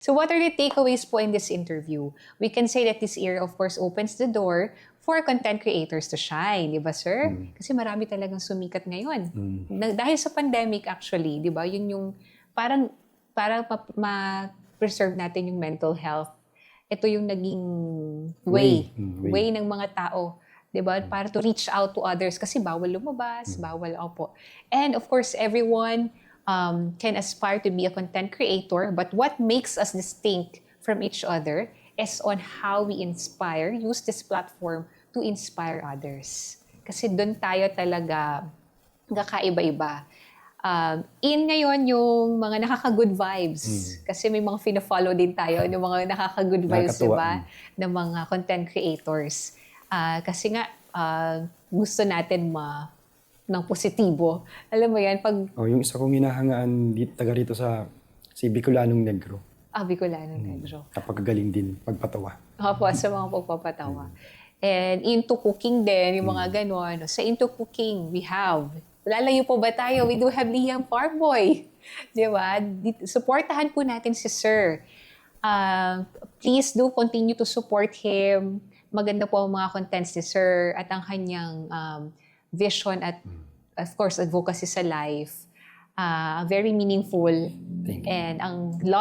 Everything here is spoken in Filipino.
So what are the takeaways po in this interview? We can say that this era, of course, opens the door for content creators to shine, di ba, sir? Kasi marami talagang sumikat ngayon. Dahil sa pandemic, actually, di ba, yun yung para ma-preserve natin yung mental health. Ito yung naging way ng mga tao, di ba, para to reach out to others. Kasi bawal lumabas, bawal, opo. And of course, everyone can aspire to be a content creator, but what makes us distinct from each other is on how we use this platform to inspire others. Kasi doon tayo talaga kakaiba-iba. In ngayon yung mga nakaka-good vibes. Kasi may mga fina-follow din tayo ng mga nakaka-good vibes, diba? Ng mga content creators. Kasi nga, gusto natin ng positibo. Alam mo yan, pag... yung isa kong hinahangaan taga rito si Bicolanong Negro. Bicolana Negro. Napakagaling din pagpatawa. Opo, sa mga pagpapatawa. And into cooking din, yung mga gano'n. Sa into cooking, we have... Lalayo po ba tayo? We do have Liam Parboy. Di ba? Supportahan po natin si Sir. Please do continue to support him. Maganda po ang mga contents ni Sir at ang kanyang vision at of course advocacy sa life. Very meaningful. Thank you. And ang